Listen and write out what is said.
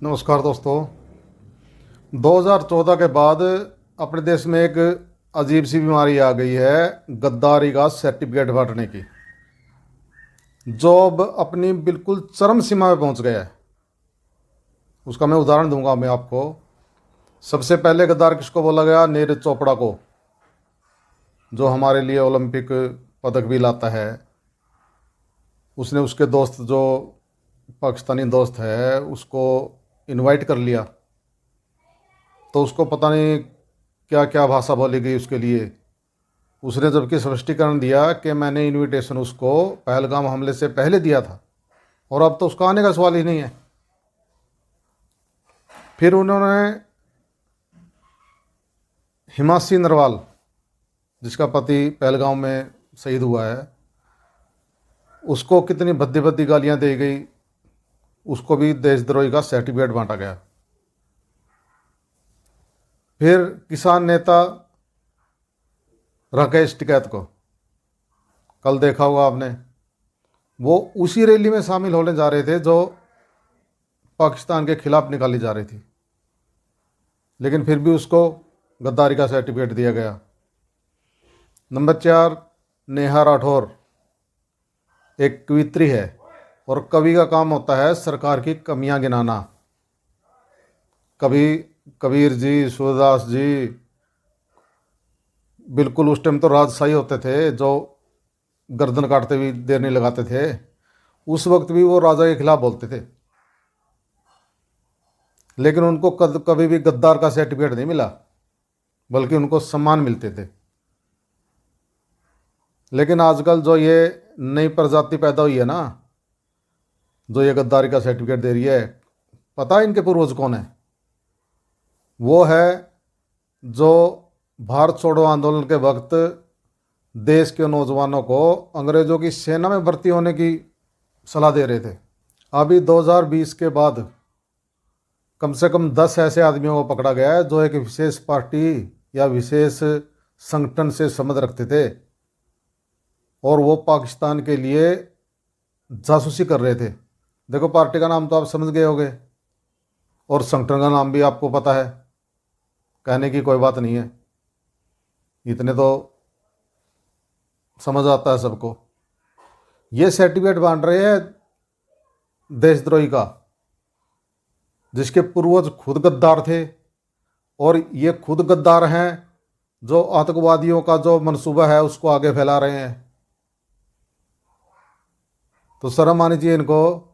नमस्कार दोस्तों। 2014 के बाद अपने देश में एक अजीब सी बीमारी आ गई है, गद्दारी का सर्टिफिकेट बांटने की, जो अब अपनी बिल्कुल चरम सीमा पे पहुंच गया है। उसका मैं उदाहरण दूंगा मैं आपको। सबसे पहले गद्दार किसको बोला गया? नीरज चोपड़ा को, जो हमारे लिए ओलंपिक पदक भी लाता है। उसने उसके दोस्त, जो पाकिस्तानी दोस्त है, उसको इनवाइट कर लिया, तो उसको पता नहीं क्या क्या भाषा बोली गई उसके लिए। उसने जबकि स्पष्टीकरण दिया कि मैंने इनविटेशन उसको पहलगाम हमले से पहले दिया था और अब तो उसका आने का सवाल ही नहीं है। फिर उन्होंने हिमांशी नरवाल, जिसका पति पहलगाम में शहीद हुआ है, उसको कितनी भद्दी भद्दी गालियां दी गई, उसको भी देशद्रोही का सर्टिफिकेट बांटा गया। फिर किसान नेता राकेश टिकैत को, कल देखा होगा आपने, वो उसी रैली में शामिल होने जा रहे थे जो पाकिस्तान के खिलाफ निकाली जा रही थी, लेकिन फिर भी उसको गद्दारी का सर्टिफिकेट दिया गया। नंबर 4, नेहा राठौर एक कवित्री है और कवि का काम होता है सरकार की कमियां गिनाना। कभी कबीर जी, सूरदास जी, बिल्कुल उस टाइम तो राजशाही होते थे, जो गर्दन काटते भी देर नहीं लगाते थे। उस वक्त भी वो राजा के खिलाफ बोलते थे, लेकिन उनको कभी भी गद्दार का सर्टिफिकेट नहीं मिला, बल्कि उनको सम्मान मिलते थे। लेकिन आजकल जो ये नई प्रजाति पैदा हुई है ना, जो ये गद्दारी का सर्टिफिकेट दे रही है, पता है इनके पूर्वज कौन है? वो है जो भारत छोड़ो आंदोलन के वक्त देश के नौजवानों को अंग्रेज़ों की सेना में भर्ती होने की सलाह दे रहे थे। अभी 2020 के बाद कम से कम 10 ऐसे आदमियों को पकड़ा गया है जो एक विशेष पार्टी या विशेष संगठन से संबंध रखते थे और वो पाकिस्तान के लिए जासूसी कर रहे थे। देखो, पार्टी का नाम तो आप समझ गए होंगे और संगठन का नाम भी आपको पता है, कहने की कोई बात नहीं है, इतने तो समझ आता है सबको। ये सर्टिफिकेट बांट रहे हैं देशद्रोही का, जिसके पूर्वज खुद गद्दार थे और ये खुद गद्दार हैं जो आतंकवादियों का जो मंसूबा है उसको आगे फैला रहे हैं। तो शर्म आनी चाहिए इनको।